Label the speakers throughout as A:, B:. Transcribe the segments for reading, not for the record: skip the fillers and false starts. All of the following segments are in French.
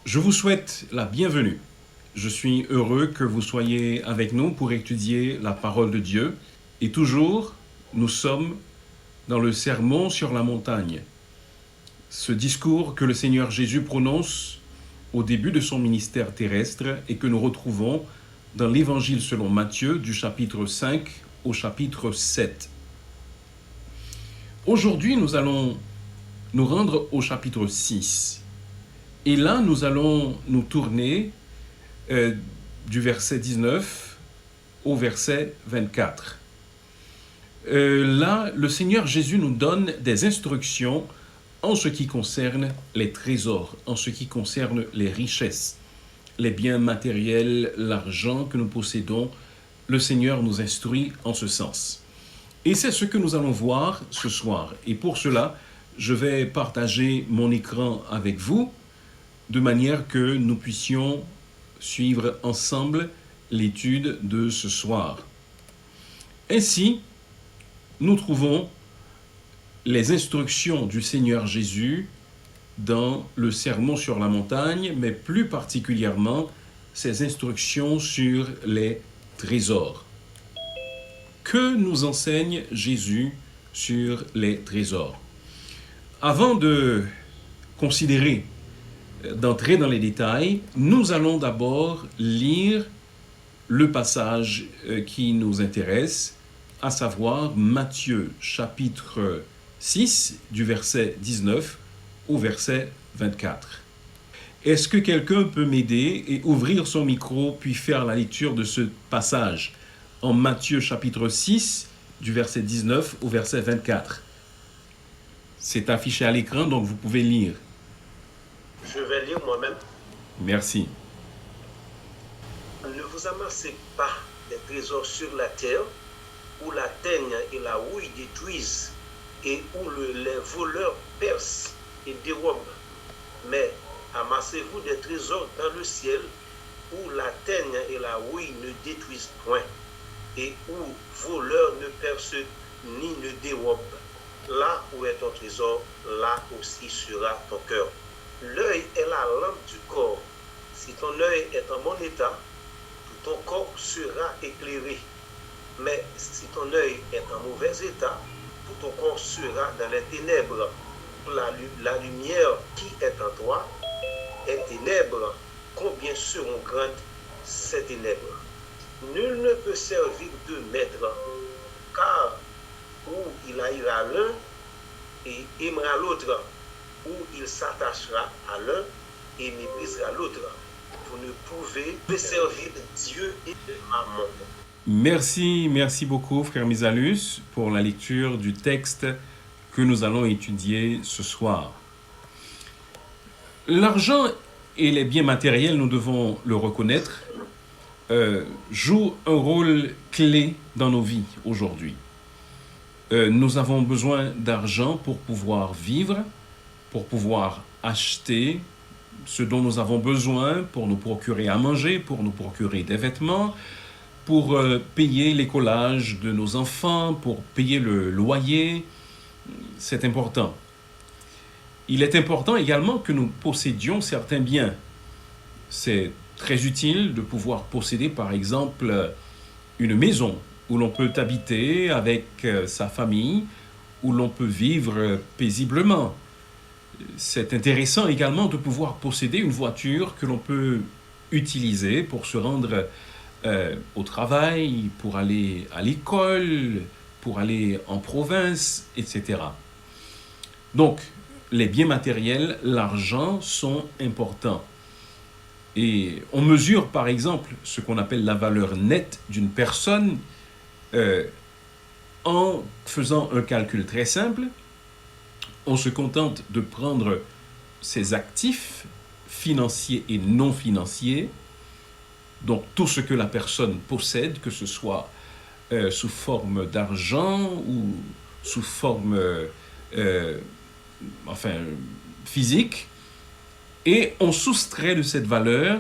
A: Je vous souhaite la bienvenue. Je suis heureux que vous soyez avec nous pour étudier la parole de Dieu. Et toujours, nous sommes dans le sermon sur la montagne. Ce discours que le Seigneur Jésus prononce au début de son ministère terrestre et que nous retrouvons dans l'Évangile selon Matthieu du chapitre 5 au chapitre 7. Aujourd'hui, nous allons nous rendre au chapitre 6. Et là, nous allons nous tourner du verset 19 au verset 24. Là, le Seigneur Jésus nous donne des instructions en ce qui concerne les trésors, en ce qui concerne les richesses, les biens matériels, l'argent que nous possédons. Le Seigneur nous instruit en ce sens. Et c'est ce que nous allons voir ce soir. Et pour cela, je vais partager mon écran avec vous, de manière que nous puissions suivre ensemble l'étude de ce soir. Ainsi, nous trouvons les instructions du Seigneur Jésus dans le Sermon sur la montagne, mais plus particulièrement ses instructions sur les trésors. Que nous enseigne Jésus sur les trésors? Avant de considérer d'entrer dans les détails, nous allons d'abord lire le passage qui nous intéresse, à savoir Matthieu chapitre 6 du verset 19 au verset 24. Est-ce que quelqu'un peut m'aider et ouvrir son micro puis faire la lecture de ce passage en Matthieu chapitre 6 du verset 19 au verset 24? C'est affiché à l'écran, donc vous pouvez lire.
B: Je vais lire moi-même.
A: Merci.
B: Ne vous amassez pas des trésors sur la terre, où la teigne et la houille détruisent, et où les voleurs percent et dérobent. Mais amassez-vous des trésors dans le ciel, où la teigne et la houille ne détruisent point, et où voleurs ne percent ni ne dérobent. Là où est ton trésor, là aussi sera ton cœur. L'œil est la lampe du corps. Si ton œil est en bon état, tout ton corps sera éclairé. Mais si ton œil est en mauvais état, tout ton corps sera dans les ténèbres. La lumière qui est en toi est ténèbres. Combien seront grandes ces ténèbres? Nul ne peut servir deux maîtres, car ou il haïra l'un et aimera l'autre, ou il s'attachera à l'un et méprisera l'autre. Vous ne pouvez pas servir Dieu et Mammon.
A: Merci beaucoup, frère Misalus, pour la lecture du texte que nous allons étudier ce soir. L'argent et les biens matériels, nous devons le reconnaître, jouent un rôle clé dans nos vies aujourd'hui. Nous avons besoin d'argent pour pouvoir vivre, pour pouvoir acheter ce dont nous avons besoin, pour nous procurer à manger, pour nous procurer des vêtements, pour payer l'écolage de nos enfants, pour payer le loyer. C'est important. Il est important également que nous possédions certains biens. C'est très utile de pouvoir posséder, par exemple, une maison où l'on peut habiter avec sa famille, où l'on peut vivre paisiblement. C'est intéressant également de pouvoir posséder une voiture que l'on peut utiliser pour se rendre au travail, pour aller à l'école, pour aller en province, etc. Donc, les biens matériels, l'argent sont importants. Et on mesure par exemple ce qu'on appelle la valeur nette d'une personne en faisant un calcul très simple. On se contente de prendre ses actifs financiers et non financiers, donc tout ce que la personne possède, que ce soit sous forme d'argent ou sous forme physique, et on soustrait de cette valeur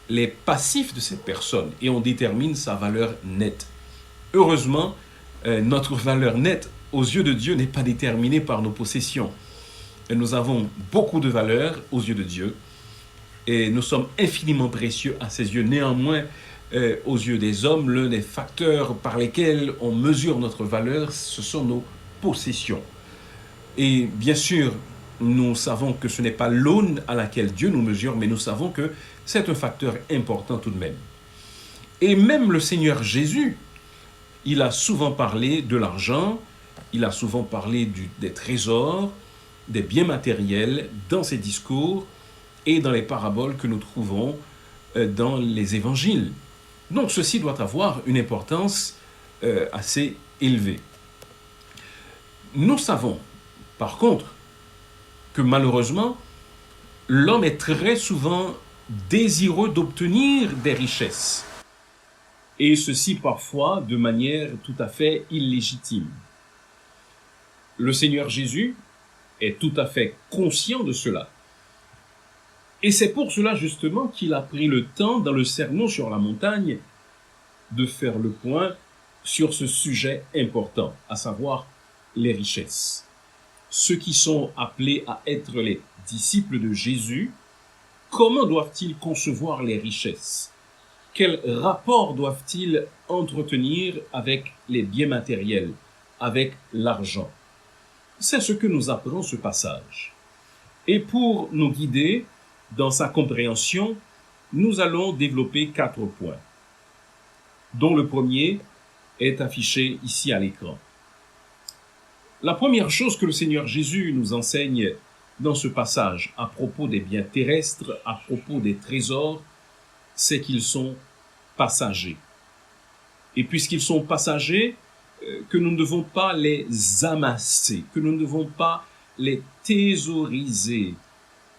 A: les passifs de cette personne et on détermine sa valeur nette. Heureusement, notre valeur nette aux yeux de Dieu n'est pas déterminée par nos possessions. Nous avons beaucoup de valeur aux yeux de Dieu et nous sommes infiniment précieux à ses yeux. Néanmoins, aux yeux des hommes, l'un des facteurs par lesquels on mesure notre valeur, ce sont nos possessions. Et bien sûr, nous savons que ce n'est pas l'aune à laquelle Dieu nous mesure, mais nous savons que c'est un facteur important tout de même. Et même le Seigneur Jésus, il a souvent parlé de l'argent, il a souvent parlé des trésors, des biens matériels dans ses discours et dans les paraboles que nous trouvons dans les évangiles. Donc ceci doit avoir une importance assez élevée. Nous savons, par contre, que malheureusement, l'homme est très souvent désireux d'obtenir des richesses. Et ceci parfois de manière tout à fait illégitime. Le Seigneur Jésus est tout à fait conscient de cela. Et c'est pour cela justement qu'il a pris le temps dans le sermon sur la montagne de faire le point sur ce sujet important, à savoir les richesses. Ceux qui sont appelés à être les disciples de Jésus, comment doivent-ils concevoir les richesses? Quel rapport doivent-ils entretenir avec les biens matériels, avec l'argent? C'est ce que nous apprend ce passage. Et pour nous guider dans sa compréhension, nous allons développer 4 points, dont le premier est affiché ici à l'écran. La première chose que le Seigneur Jésus nous enseigne dans ce passage à propos des biens terrestres, à propos des trésors, c'est qu'ils sont passagers. Et puisqu'ils sont passagers, que nous ne devons pas les amasser, que nous ne devons pas les thésauriser,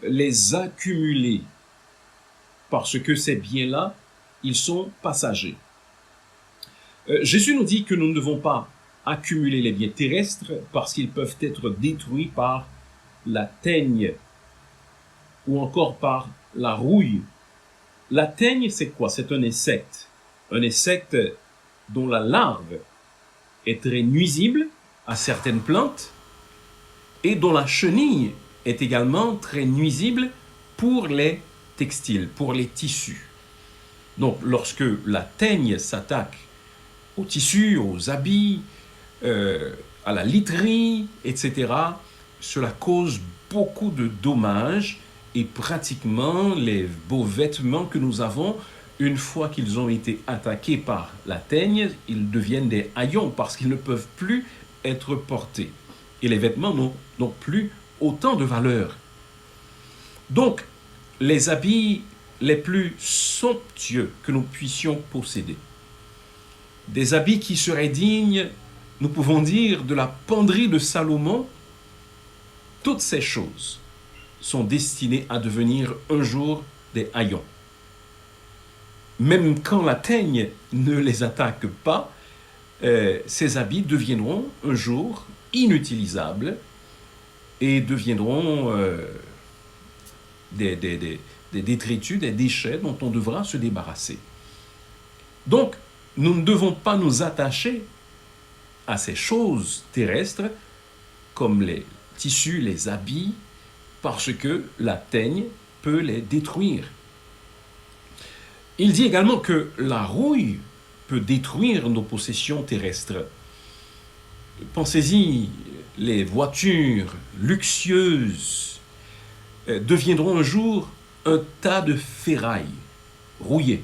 A: les accumuler, parce que ces biens-là, ils sont passagers. Jésus nous dit que nous ne devons pas accumuler les biens terrestres parce qu'ils peuvent être détruits par la teigne ou encore par la rouille. La teigne, c'est quoi? C'est un insecte dont la larve est très nuisible à certaines plantes et dont la chenille est également très nuisible pour les textiles, pour les tissus. Donc, lorsque la teigne s'attaque aux tissus, aux habits, à la literie, etc., cela cause beaucoup de dommages et pratiquement les beaux vêtements que nous avons, une fois qu'ils ont été attaqués par la teigne, ils deviennent des haillons parce qu'ils ne peuvent plus être portés. Et les vêtements n'ont plus autant de valeur. Donc, les habits les plus somptueux que nous puissions posséder, des habits qui seraient dignes, nous pouvons dire, de la penderie de Salomon, toutes ces choses sont destinées à devenir un jour des haillons. Même quand la teigne ne les attaque pas, ces habits deviendront un jour inutilisables et deviendront des détritus, des déchets dont on devra se débarrasser. Donc, nous ne devons pas nous attacher à ces choses terrestres comme les tissus, les habits, parce que la teigne peut les détruire. Il dit également que la rouille peut détruire nos possessions terrestres. Pensez-y, les voitures luxueuses deviendront un jour un tas de ferraille rouillée.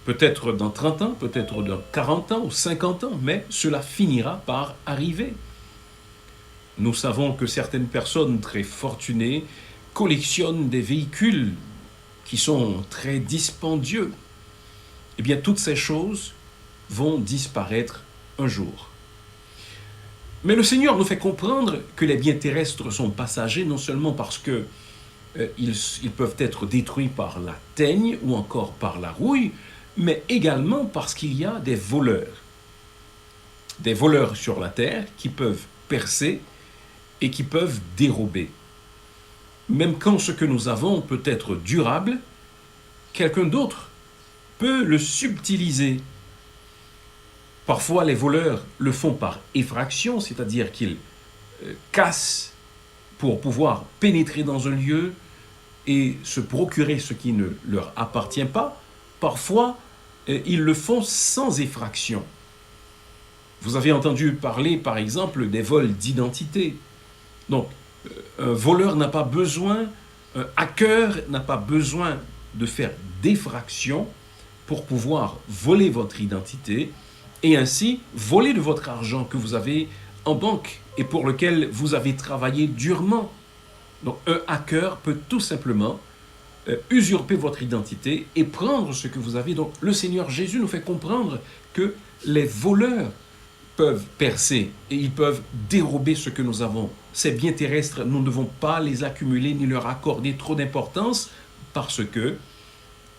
A: Peut-être dans 30 ans, peut-être dans 40 ans ou 50 ans, mais cela finira par arriver. Nous savons que certaines personnes très fortunées collectionnent des véhicules qui sont très dispendieux. Eh bien, toutes ces choses vont disparaître un jour. Mais le Seigneur nous fait comprendre que les biens terrestres sont passagers, non seulement parce que ils peuvent être détruits par la teigne ou encore par la rouille, mais également parce qu'il y a des voleurs. Des voleurs sur la terre qui peuvent percer et qui peuvent dérober. Même quand ce que nous avons peut être durable, quelqu'un d'autre peut le subtiliser. Parfois, les voleurs le font par effraction, c'est-à-dire qu'ils cassent pour pouvoir pénétrer dans un lieu, et se procurer ce qui ne leur appartient pas, parfois, ils le font sans effraction. Vous avez entendu parler, par exemple, des vols d'identité. Donc, un voleur n'a pas besoin, un hacker n'a pas besoin de faire d'effraction pour pouvoir voler votre identité et ainsi voler de votre argent que vous avez en banque et pour lequel vous avez travaillé durement. Donc, un hacker peut tout simplement usurper votre identité et prendre ce que vous avez. Donc, le Seigneur Jésus nous fait comprendre que les voleurs peuvent percer et ils peuvent dérober ce que nous avons. Ces biens terrestres, nous ne devons pas les accumuler ni leur accorder trop d'importance parce que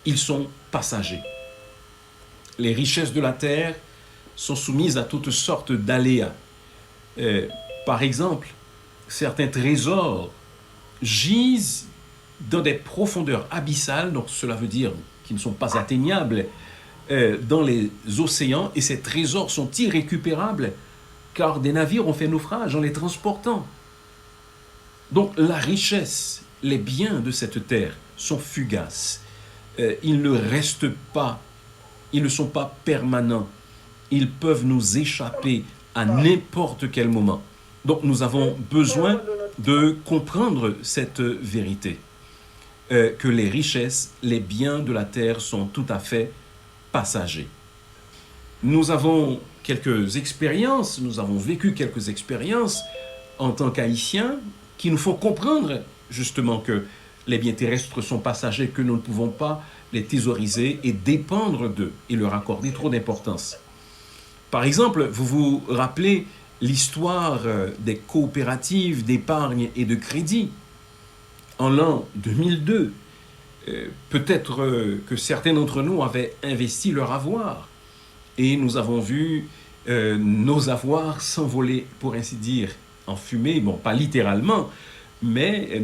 A: ils sont passagers. Les richesses de la terre sont soumises à toutes sortes d'aléas. Par exemple, certains trésors gisent dans des profondeurs abyssales, donc cela veut dire qu'ils ne sont pas atteignables, dans les océans, et ces trésors sont irrécupérables car des navires ont fait naufrage en les transportant. Donc la richesse, les biens de cette terre sont fugaces. Ils ne restent pas, ils ne sont pas permanents. Ils peuvent nous échapper à n'importe quel moment. Donc nous avons besoin de comprendre cette vérité, que les richesses, les biens de la terre sont tout à fait passagers. Nous avons quelques expériences, nous avons vécu quelques expériences en tant qu'Haïtiens qui nous font comprendre justement que les biens terrestres sont passagers, que nous ne pouvons pas les thésauriser et dépendre d'eux et leur accorder trop d'importance. Par exemple, vous vous rappelez l'histoire des coopératives d'épargne et de crédit en l'an 2002. Peut-être que certains d'entre nous avaient investi leur avoir et nous avons vu nos avoirs s'envoler, pour ainsi dire, en fumée. Bon, pas littéralement, mais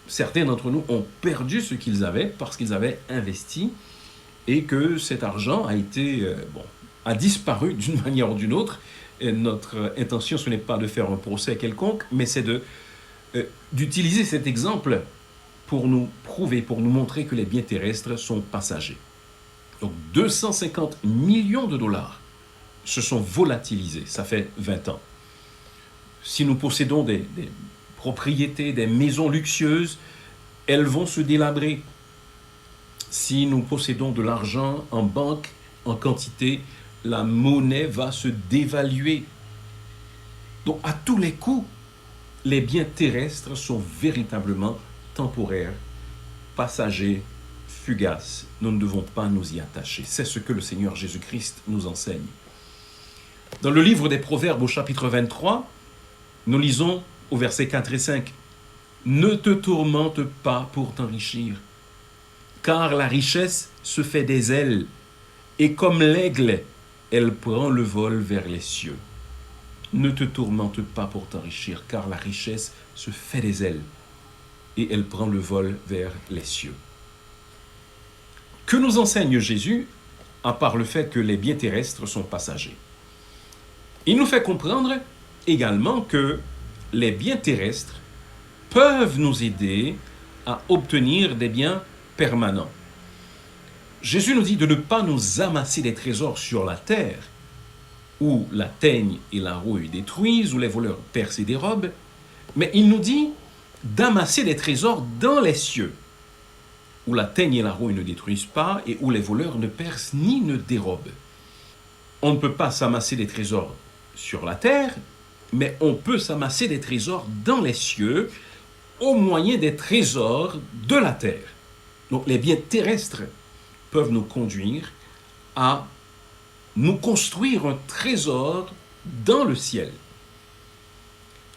A: certains d'entre nous ont perdu ce qu'ils avaient parce qu'ils avaient investi et que cet argent a disparu d'une manière ou d'une autre. Et notre intention, ce n'est pas de faire un procès quelconque, mais c'est d'utiliser cet exemple pour nous prouver, pour nous montrer que les biens terrestres sont passagers. Donc 250 millions de dollars se sont volatilisés, ça fait 20 ans. Si nous possédons des propriétés, des maisons luxueuses, elles vont se délabrer. Si nous possédons de l'argent en banque, en quantité, la monnaie va se dévaluer. Donc à tous les coups, les biens terrestres sont véritablement temporaires, passagers, fugaces. Nous ne devons pas nous y attacher. C'est ce que le Seigneur Jésus-Christ nous enseigne. Dans le livre des Proverbes au chapitre 23, nous lisons au verset 4 et 5, « Ne te tourmente pas pour t'enrichir, car la richesse se fait des ailes, et comme l'aigle, elle prend le vol vers les cieux. » Ne te tourmente pas pour t'enrichir, car la richesse se fait des ailes, et elle prend le vol vers les cieux. Que nous enseigne Jésus, à part le fait que les biens terrestres sont passagers? Il nous fait comprendre également que les biens terrestres peuvent nous aider à obtenir des biens permanents. Jésus nous dit de ne pas nous amasser des trésors sur la terre, où la teigne et la rouille détruisent, où les voleurs percent et dérobent, mais il nous dit d'amasser des trésors dans les cieux, où la teigne et la rouille ne détruisent pas et où les voleurs ne percent ni ne dérobent. On ne peut pas s'amasser des trésors sur la terre, mais on peut s'amasser des trésors dans les cieux au moyen des trésors de la terre. Donc les biens terrestres peuvent nous conduire à nous construire un trésor dans le ciel.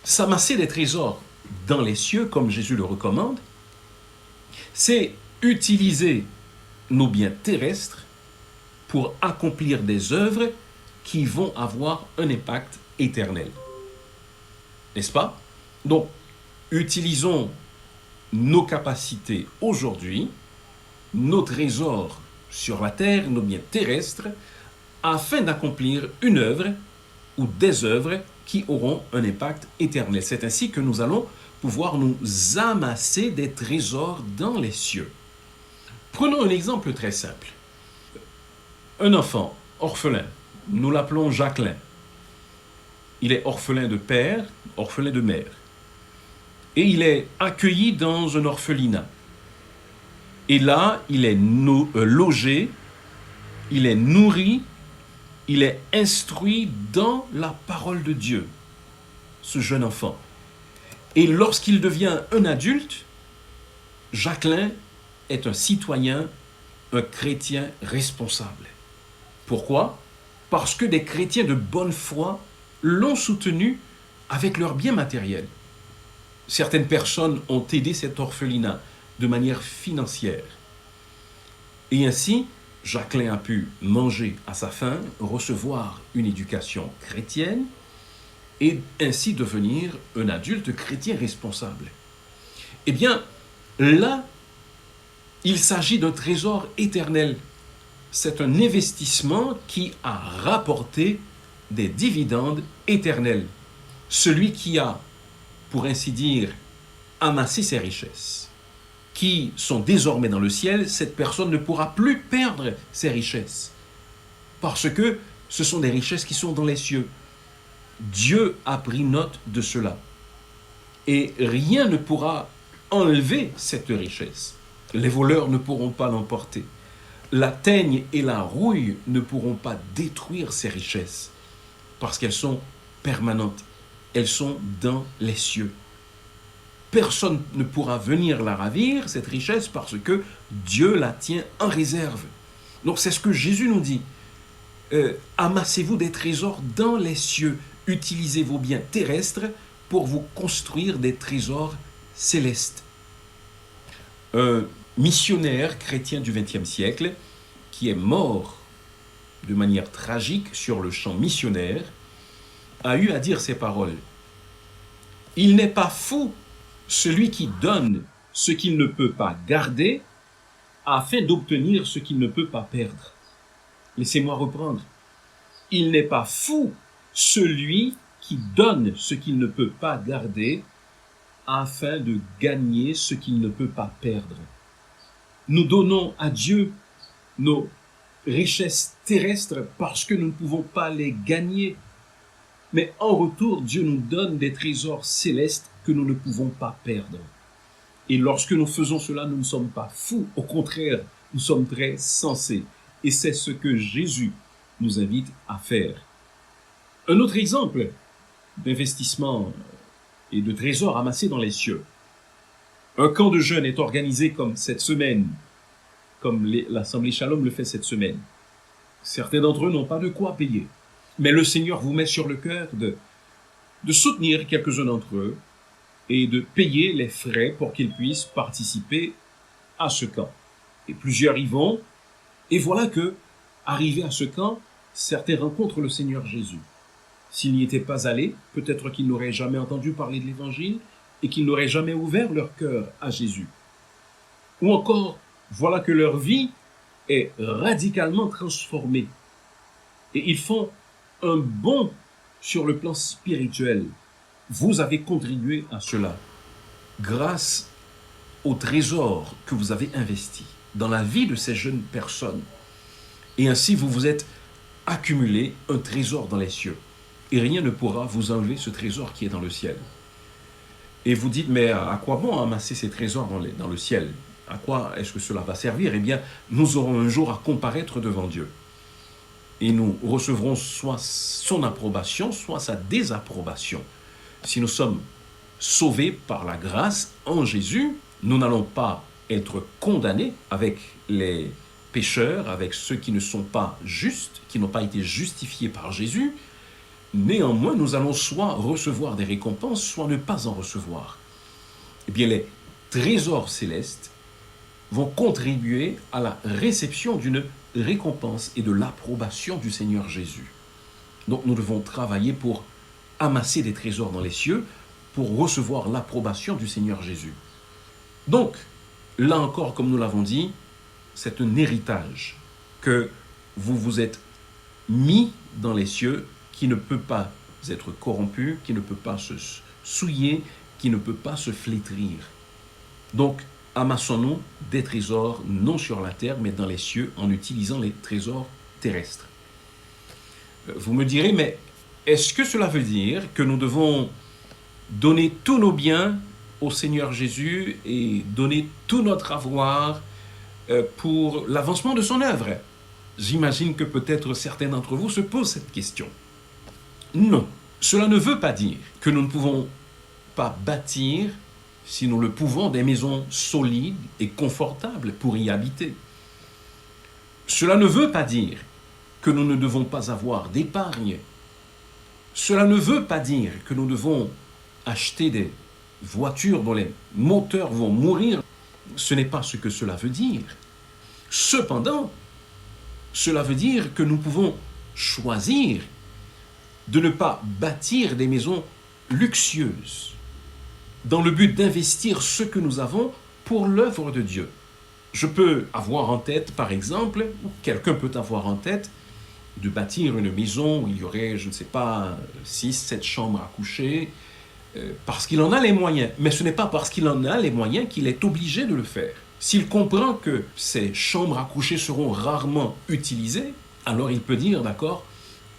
A: S'amasser des trésors dans les cieux, comme Jésus le recommande, c'est utiliser nos biens terrestres pour accomplir des œuvres qui vont avoir un impact éternel. N'est-ce pas? Donc, utilisons nos capacités aujourd'hui, nos trésors sur la terre, nos biens terrestres, afin d'accomplir une œuvre ou des œuvres qui auront un impact éternel. C'est ainsi que nous allons pouvoir nous amasser des trésors dans les cieux. Prenons un exemple très simple. Un enfant orphelin, nous l'appelons Jacqueline. Il est orphelin de père, orphelin de mère. Et il est accueilli dans un orphelinat. Et là, il est logé, il est nourri, il est instruit dans la parole de Dieu, ce jeune enfant. Et lorsqu'il devient un adulte, Jacqueline est un citoyen, un chrétien responsable. Pourquoi? Parce que des chrétiens de bonne foi l'ont soutenu avec leurs biens matériels. Certaines personnes ont aidé cet orphelinat de manière financière. Et ainsi, Jacqueline a pu manger à sa faim, recevoir une éducation chrétienne et ainsi devenir un adulte chrétien responsable. Eh bien, là, il s'agit d'un trésor éternel. C'est un investissement qui a rapporté des dividendes éternels. Celui qui a, pour ainsi dire, amassé ses richesses, qui sont désormais dans le ciel, cette personne ne pourra plus perdre ses richesses. Parce que ce sont des richesses qui sont dans les cieux. Dieu a pris note de cela. Et rien ne pourra enlever cette richesse. Les voleurs ne pourront pas l'emporter. La teigne et la rouille ne pourront pas détruire ces richesses. Parce qu'elles sont permanentes. Elles sont dans les cieux. Personne ne pourra venir la ravir, cette richesse, parce que Dieu la tient en réserve. Donc c'est ce que Jésus nous dit. Amassez-vous des trésors dans les cieux. Utilisez vos biens terrestres pour vous construire des trésors célestes. Un missionnaire chrétien du XXe siècle, qui est mort de manière tragique sur le champ missionnaire, a eu à dire ces paroles. Il n'est pas fou celui qui donne ce qu'il ne peut pas garder afin d'obtenir ce qu'il ne peut pas perdre. Laissez-moi reprendre. Il n'est pas fou celui qui donne ce qu'il ne peut pas garder afin de gagner ce qu'il ne peut pas perdre. Nous donnons à Dieu nos richesses terrestres parce que nous ne pouvons pas les gagner. Mais en retour, Dieu nous donne des trésors célestes que nous ne pouvons pas perdre. Et lorsque nous faisons cela, nous ne sommes pas fous. Au contraire, nous sommes très sensés. Et c'est ce que Jésus nous invite à faire. Un autre exemple d'investissement et de trésors amassés dans les cieux. Un camp de jeunes est organisé comme cette semaine, comme l'Assemblée Shalom le fait cette semaine. Certains d'entre eux n'ont pas de quoi payer. Mais le Seigneur vous met sur le cœur de soutenir quelques-uns d'entre eux et de payer les frais pour qu'ils puissent participer à ce camp. Et plusieurs y vont. Et voilà que, arrivés à ce camp, certains rencontrent le Seigneur Jésus. S'ils n'y étaient pas allés, peut-être qu'ils n'auraient jamais entendu parler de l'Évangile et qu'ils n'auraient jamais ouvert leur cœur à Jésus. Ou encore, voilà que leur vie est radicalement transformée. Et ils font un bond sur le plan spirituel. Vous avez contribué à cela grâce au trésor que vous avez investi dans la vie de ces jeunes personnes. Et ainsi, vous vous êtes accumulé un trésor dans les cieux. Et rien ne pourra vous enlever ce trésor qui est dans le ciel. Et vous dites, mais à quoi bon amasser ces trésors dans le ciel? À quoi est-ce que cela va servir? Eh bien, nous aurons un jour à comparaître devant Dieu. Et nous recevrons soit son approbation, soit sa désapprobation. Si nous sommes sauvés par la grâce en Jésus, nous n'allons pas être condamnés avec les pécheurs, avec ceux qui ne sont pas justes, qui n'ont pas été justifiés par Jésus. Néanmoins, nous allons soit recevoir des récompenses, soit ne pas en recevoir. Eh bien, les trésors célestes vont contribuer à la réception d'une récompense et de l'approbation du Seigneur Jésus. Donc, nous devons travailler pour amasser des trésors dans les cieux, pour recevoir l'approbation du Seigneur Jésus. Donc, là encore, comme nous l'avons dit, c'est un héritage que vous vous êtes mis dans les cieux, qui ne peut pas être corrompu, qui ne peut pas se souiller qui ne peut pas se flétrir. Donc, amassons-nous des trésors non sur la terre, mais dans les cieux, en utilisant les trésors terrestres. Vous me direz, mais est-ce que cela veut dire que nous devons donner tous nos biens au Seigneur Jésus et donner tout notre avoir pour l'avancement de son œuvre? J'imagine que peut-être certains d'entre vous se posent cette question. Non, cela ne veut pas dire que nous ne pouvons pas bâtir, si nous le pouvons, des maisons solides et confortables pour y habiter. Cela ne veut pas dire que nous ne devons pas avoir d'épargne. Cela ne veut pas dire que nous devons acheter des voitures dont les moteurs vont mourir. Ce n'est pas ce que cela veut dire. Cependant, cela veut dire que nous pouvons choisir de ne pas bâtir des maisons luxueuses dans le but d'investir ce que nous avons pour l'œuvre de Dieu. Je peux avoir en tête, par exemple, ou quelqu'un peut avoir en tête, de bâtir une maison où il y aurait, je ne sais pas, 6, 7 chambres à coucher, parce qu'il en a les moyens. Mais ce n'est pas parce qu'il en a les moyens qu'il est obligé de le faire. S'il comprend que ces chambres à coucher seront rarement utilisées, alors il peut dire, d'accord,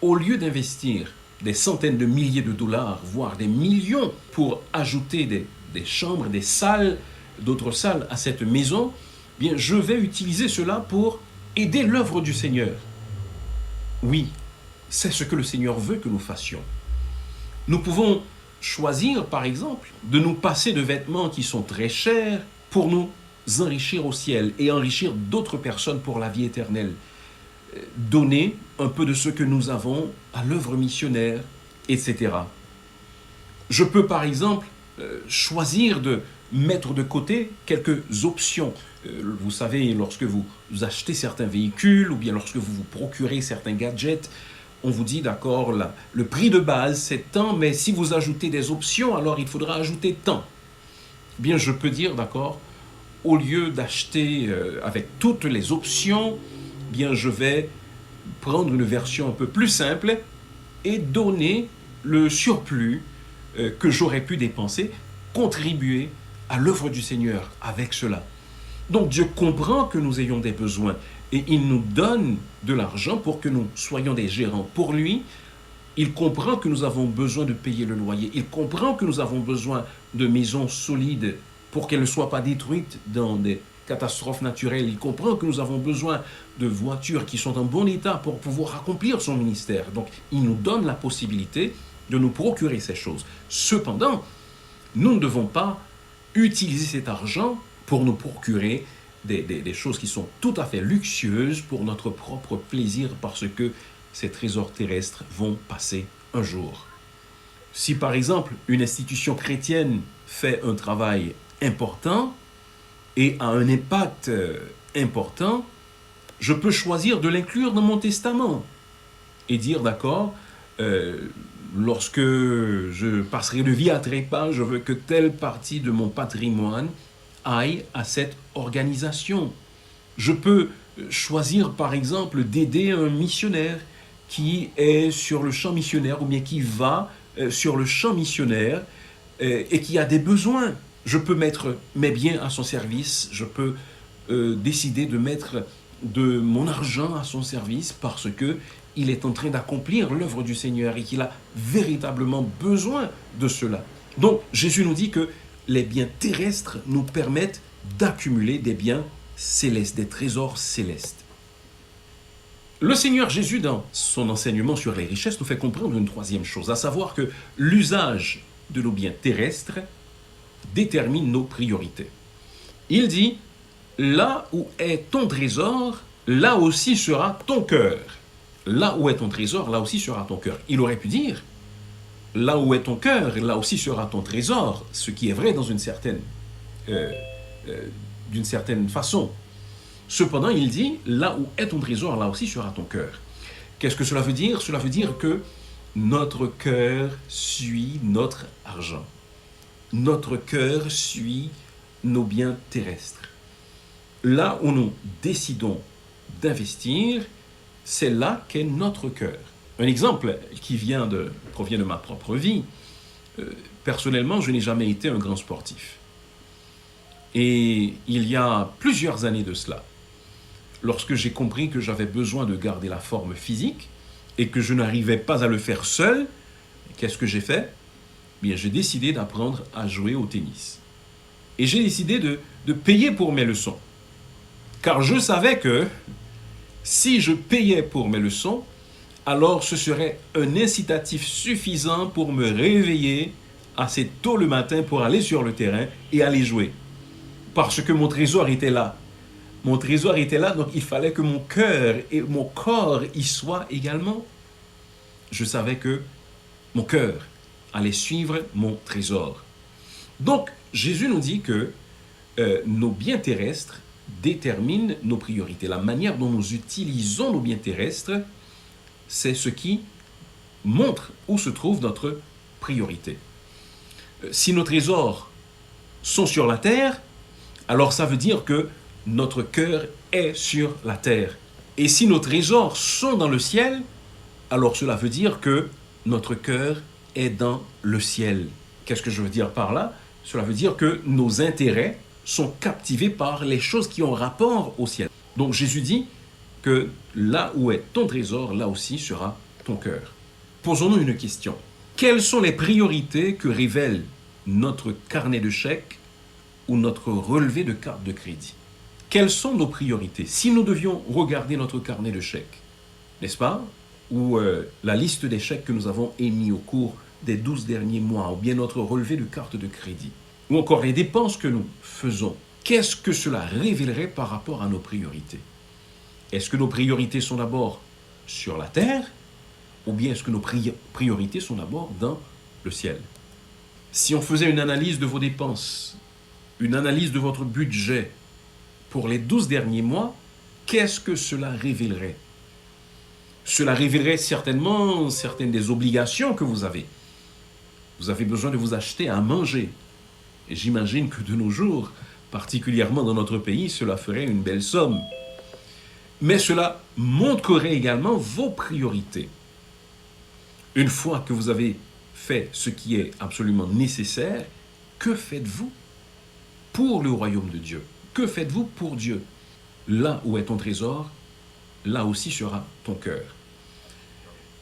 A: au lieu d'investir des centaines de milliers de dollars, voire des millions, pour ajouter des chambres, des salles, d'autres salles à cette maison, bien, je vais utiliser cela pour aider l'œuvre du Seigneur. Oui, c'est ce que le Seigneur veut que nous fassions. Nous pouvons choisir, par exemple, de nous passer de vêtements qui sont très chers pour nous enrichir au ciel et enrichir d'autres personnes pour la vie éternelle. Donner un peu de ce que nous avons à l'œuvre missionnaire, etc. Je peux, par exemple, choisir de mettre de côté quelques options. Vous savez, lorsque vous achetez certains véhicules ou bien lorsque vous vous procurez certains gadgets, on vous dit, d'accord, le prix de base, c'est tant, mais si vous ajoutez des options, alors il faudra ajouter tant. Bien, je peux dire, d'accord, au lieu d'acheter avec toutes les options, bien, je vais prendre une version un peu plus simple et donner le surplus que j'aurais pu dépenser, contribuer à l'œuvre du Seigneur avec cela. Donc Dieu comprend que nous ayons des besoins et il nous donne de l'argent pour que nous soyons des gérants. Pour lui, il comprend que nous avons besoin de payer le loyer. Il comprend que nous avons besoin de maisons solides pour qu'elles ne soient pas détruites dans des catastrophes naturelles. Il comprend que nous avons besoin de voitures qui sont en bon état pour pouvoir accomplir son ministère. Donc, il nous donne la possibilité de nous procurer ces choses. Cependant, nous ne devons pas utiliser cet argent pour nous procurer des choses qui sont tout à fait luxueuses pour notre propre plaisir parce que ces trésors terrestres vont passer un jour. Si par exemple une institution chrétienne fait un travail important et a un impact important, je peux choisir de l'inclure dans mon testament et dire d'accord, lorsque je passerai de vie à trépas, je veux que telle partie de mon patrimoine aille à cette organisation. Je peux choisir par exemple d'aider un missionnaire qui est sur le champ missionnaire ou bien qui va sur le champ missionnaire et qui a des besoins. Je peux mettre mes biens à son service, je peux décider de mettre de mon argent à son service parce que il est en train d'accomplir l'œuvre du Seigneur et qu'il a véritablement besoin de cela. Donc Jésus nous dit que les biens terrestres nous permettent d'accumuler des biens célestes, des trésors célestes. Le Seigneur Jésus, dans son enseignement sur les richesses, nous fait comprendre une troisième chose, à savoir que l'usage de nos biens terrestres détermine nos priorités. Il dit, là où est ton trésor, là aussi sera ton cœur. Là où est ton trésor, là aussi sera ton cœur. Il aurait pu dire, là où est ton cœur, là aussi sera ton trésor, ce qui est vrai dans d'une certaine façon. Cependant, il dit, là où est ton trésor, là aussi sera ton cœur. Qu'est-ce que cela veut dire? Cela veut dire que notre cœur suit notre argent. Notre cœur suit nos biens terrestres. Là où nous décidons d'investir, c'est là qu'est notre cœur. Un exemple qui provient de ma propre vie. personnellement, je n'ai jamais été un grand sportif. Et il y a plusieurs années de cela, lorsque j'ai compris que j'avais besoin de garder la forme physique et que je n'arrivais pas à le faire seul, qu'est-ce que j'ai fait? Bien, j'ai décidé d'apprendre à jouer au tennis. Et j'ai décidé de payer pour mes leçons. Car je savais que si je payais pour mes leçons, alors ce serait un incitatif suffisant pour me réveiller assez tôt le matin pour aller sur le terrain et aller jouer. Parce que mon trésor était là. Mon trésor était là, donc il fallait que mon cœur et mon corps y soient également. Je savais que mon cœur allait suivre mon trésor. Donc, Jésus nous dit que nos biens terrestres déterminent nos priorités. La manière dont nous utilisons nos biens terrestres, c'est ce qui montre où se trouve notre priorité. Si nos trésors sont sur la terre, alors ça veut dire que notre cœur est sur la terre. Et si nos trésors sont dans le ciel, alors cela veut dire que notre cœur est dans le ciel. Qu'est-ce que je veux dire par là? Cela veut dire que nos intérêts sont captivés par les choses qui ont rapport au ciel. Donc Jésus dit que là où est ton trésor, là aussi sera ton cœur. Posons-nous une question. Quelles sont les priorités que révèle notre carnet de chèques ou notre relevé de carte de crédit? Quelles sont nos priorités? Si nous devions regarder notre carnet de chèques, n'est-ce pas? Ou la liste des chèques que nous avons émis au cours des 12 derniers mois, ou bien notre relevé de carte de crédit, ou encore les dépenses que nous faisons, qu'est-ce que cela révélerait par rapport à nos priorités? Est-ce que nos priorités sont d'abord sur la terre, ou bien est-ce que nos priorités sont d'abord dans le ciel? Si on faisait une analyse de vos dépenses, une analyse de votre budget pour les 12 derniers mois, qu'est-ce que cela révélerait? Cela révélerait certainement certaines des obligations que vous avez. Vous avez besoin de vous acheter à manger. Et j'imagine que de nos jours, particulièrement dans notre pays, cela ferait une belle somme. Mais cela montrerait également vos priorités. Une fois que vous avez fait ce qui est absolument nécessaire, que faites-vous pour le royaume de Dieu? Que faites-vous pour Dieu? Là où est ton trésor, là aussi sera ton cœur.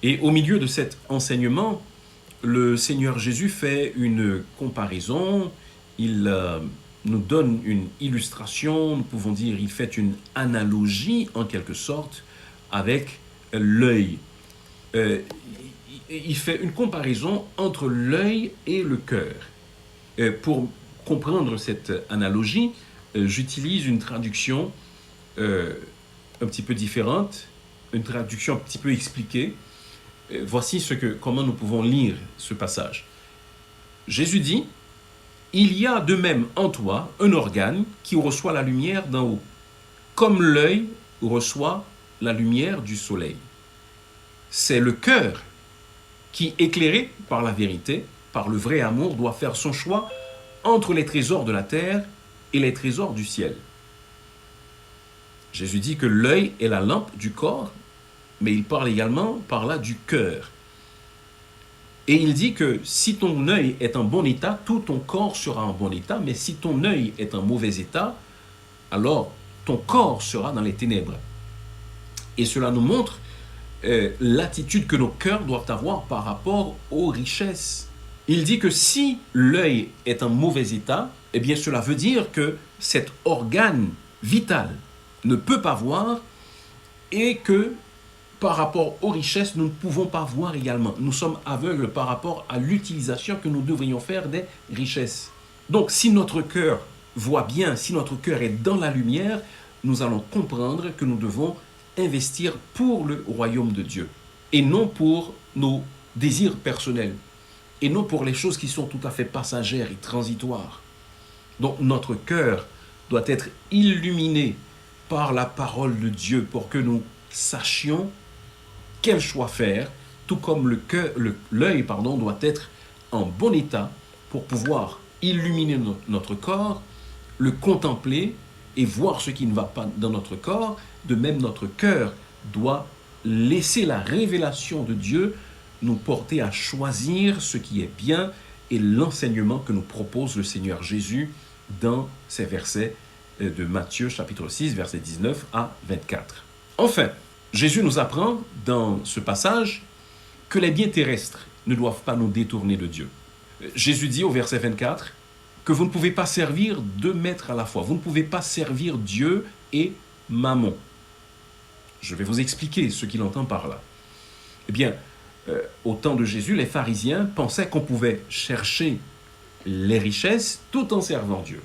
A: Et au milieu de cet enseignement, le Seigneur Jésus fait une comparaison, il nous donne une illustration, nous pouvons dire il fait une analogie en quelque sorte avec l'œil. Il fait une comparaison entre l'œil et le cœur. Pour comprendre cette analogie, j'utilise une traduction un petit peu différente, une traduction un petit peu expliquée. Voici comment nous pouvons lire ce passage. Jésus dit, « Il y a de même en toi un organe qui reçoit la lumière d'en haut, comme l'œil reçoit la lumière du soleil. C'est le cœur qui, éclairé par la vérité, par le vrai amour, doit faire son choix entre les trésors de la terre et les trésors du ciel. » Jésus dit que l'œil est la lampe du corps, mais il parle également par là du cœur. Et il dit que si ton œil est en bon état, tout ton corps sera en bon état, mais si ton œil est en mauvais état, alors ton corps sera dans les ténèbres. Et cela nous montre l'attitude que nos cœurs doivent avoir par rapport aux richesses. Il dit que si l'œil est en mauvais état, eh bien cela veut dire que cet organe vital ne peut pas voir et que par rapport aux richesses, nous ne pouvons pas voir également. Nous sommes aveugles par rapport à l'utilisation que nous devrions faire des richesses. Donc, si notre cœur voit bien, si notre cœur est dans la lumière, nous allons comprendre que nous devons investir pour le royaume de Dieu et non pour nos désirs personnels et non pour les choses qui sont tout à fait passagères et transitoires. Donc, notre cœur doit être illuminé par la parole de Dieu pour que nous sachions quel choix faire, tout comme l'œil doit être en bon état pour pouvoir illuminer notre corps, le contempler et voir ce qui ne va pas dans notre corps. De même, notre cœur doit laisser la révélation de Dieu nous porter à choisir ce qui est bien et l'enseignement que nous propose le Seigneur Jésus dans ces versets de Matthieu chapitre 6, versets 19 à 24. Enfin, Jésus nous apprend dans ce passage que les biens terrestres ne doivent pas nous détourner de Dieu. Jésus dit au verset 24 que vous ne pouvez pas servir deux maîtres à la fois. Vous ne pouvez pas servir Dieu et Mammon. Je vais vous expliquer ce qu'il entend par là. Eh bien, au temps de Jésus, les pharisiens pensaient qu'on pouvait chercher les richesses tout en servant Dieu.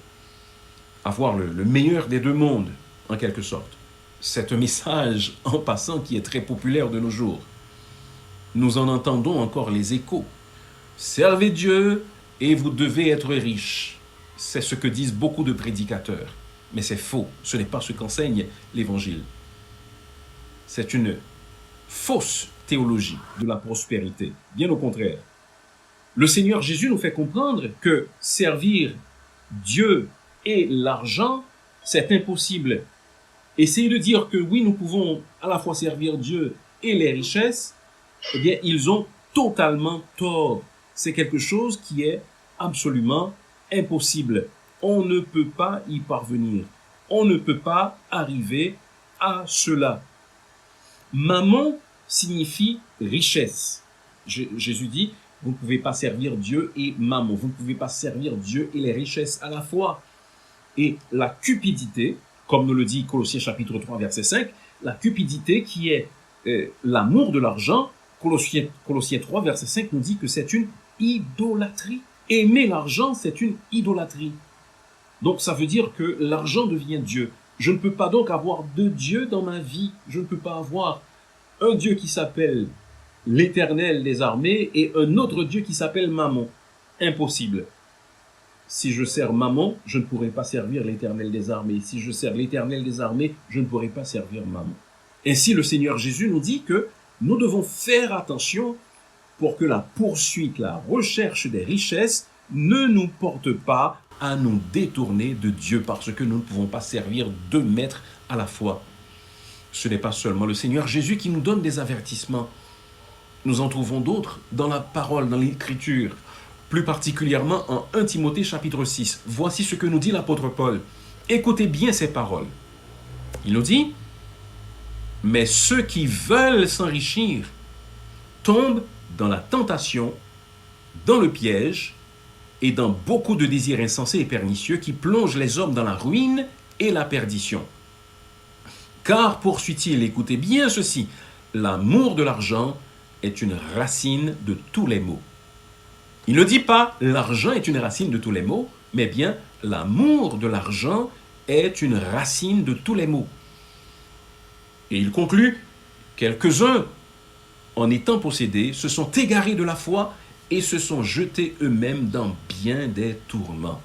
A: Avoir le meilleur des deux mondes, en quelque sorte. C'est un message, en passant, qui est très populaire de nos jours. Nous en entendons encore les échos. Servez Dieu et vous devez être riche. C'est ce que disent beaucoup de prédicateurs. Mais c'est faux. Ce n'est pas ce qu'enseigne l'Évangile. C'est une fausse théologie de la prospérité. Bien au contraire. Le Seigneur Jésus nous fait comprendre que servir Dieu et l'argent, c'est impossible. Essayer de dire que oui, nous pouvons à la fois servir Dieu et les richesses, eh bien, ils ont totalement tort. C'est quelque chose qui est absolument impossible. On ne peut pas y parvenir. On ne peut pas arriver à cela. Mammon signifie richesse. Jésus dit, vous ne pouvez pas servir Dieu et Mammon. Vous ne pouvez pas servir Dieu et les richesses à la fois. Et la cupidité, comme nous le dit Colossiens chapitre 3, verset 5, la cupidité qui est l'amour de l'argent, Colossiens 3, verset 5 nous dit que c'est une idolâtrie. Aimer l'argent, c'est une idolâtrie. Donc ça veut dire que l'argent devient Dieu. Je ne peux pas donc avoir deux dieux dans ma vie. Je ne peux pas avoir un Dieu qui s'appelle l'Éternel des armées et un autre Dieu qui s'appelle Mammon. Impossible. Si je sers Mammon, je ne pourrai pas servir l'Éternel des armées. Si je sers l'Éternel des armées, je ne pourrai pas servir Mammon. Ainsi, le Seigneur Jésus nous dit que nous devons faire attention pour que la poursuite, la recherche des richesses ne nous porte pas à nous détourner de Dieu parce que nous ne pouvons pas servir deux maîtres à la fois. Ce n'est pas seulement le Seigneur Jésus qui nous donne des avertissements. Nous en trouvons d'autres dans la parole, dans l'Écriture, plus particulièrement en 1 Timothée chapitre 6. Voici ce que nous dit l'apôtre Paul. Écoutez bien ces paroles. Il nous dit, « Mais ceux qui veulent s'enrichir tombent dans la tentation, dans le piège et dans beaucoup de désirs insensés et pernicieux qui plongent les hommes dans la ruine et la perdition. Car, poursuit-il, écoutez bien ceci, l'amour de l'argent est une racine de tous les maux. » Il ne dit pas l'argent est une racine de tous les maux, mais bien l'amour de l'argent est une racine de tous les maux. Et il conclut, quelques-uns, en étant possédés, se sont égarés de la foi et se sont jetés eux-mêmes dans bien des tourments.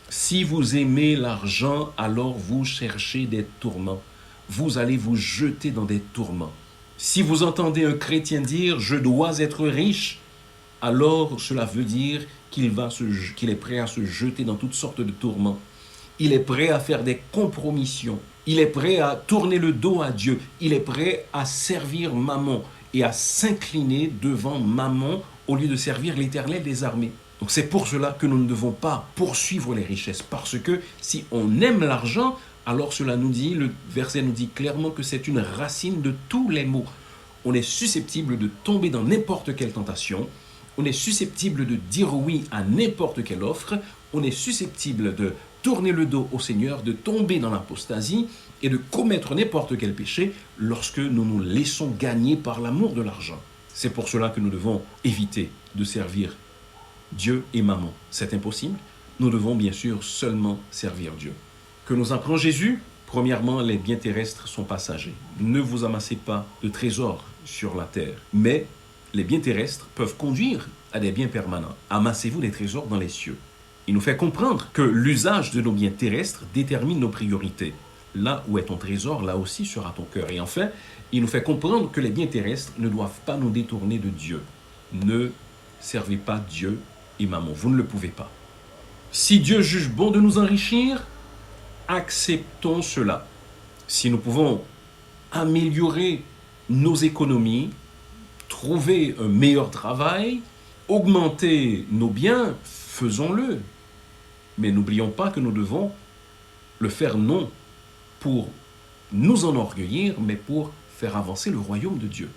A: Si vous aimez l'argent, alors vous cherchez des tourments. Vous allez vous jeter dans des tourments. Si vous entendez un chrétien dire « je dois être riche », alors cela veut dire qu'il est prêt à se jeter dans toutes sortes de tourments. Il est prêt à faire des compromissions. Il est prêt à tourner le dos à Dieu. Il est prêt à servir Mammon et à s'incliner devant Mammon au lieu de servir l'Éternel des armées. Donc c'est pour cela que nous ne devons pas poursuivre les richesses. Parce que si on aime l'argent, alors cela nous dit, le verset nous dit clairement que c'est une racine de tous les maux. On est susceptible de tomber dans n'importe quelle tentation. On est susceptible de dire oui à n'importe quelle offre. On est susceptible de tourner le dos au Seigneur, de tomber dans l'apostasie et de commettre n'importe quel péché lorsque nous nous laissons gagner par l'amour de l'argent. C'est pour cela que nous devons éviter de servir Dieu et Mammon. C'est impossible. Nous devons bien sûr seulement servir Dieu. Que nous apprend Jésus? Premièrement, les biens terrestres sont passagers. Ne vous amassez pas de trésors sur la terre, mais les biens terrestres peuvent conduire à des biens permanents. Amassez-vous des trésors dans les cieux. Il nous fait comprendre que l'usage de nos biens terrestres détermine nos priorités. Là où est ton trésor, là aussi sera ton cœur. Et enfin, il nous fait comprendre que les biens terrestres ne doivent pas nous détourner de Dieu. Ne servez pas Dieu et Mammon. Vous ne le pouvez pas. Si Dieu juge bon de nous enrichir, acceptons cela. Si nous pouvons améliorer nos économies, trouver un meilleur travail, augmenter nos biens, faisons-le. Mais n'oublions pas que nous devons le faire non pour nous enorgueillir, mais pour faire avancer le royaume de Dieu.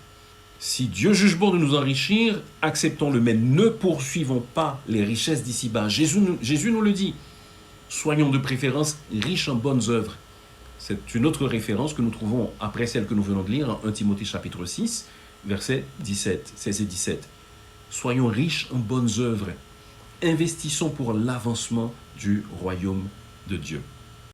A: Si Dieu juge bon de nous enrichir, acceptons-le, mais ne poursuivons pas les richesses d'ici-bas. Jésus nous le dit. Soyons de préférence riches en bonnes œuvres. C'est une autre référence que nous trouvons après celle que nous venons de lire en 1 Timothée chapitre 6, versets 16 et 17. Soyons riches en bonnes œuvres. Investissons pour l'avancement du royaume de Dieu.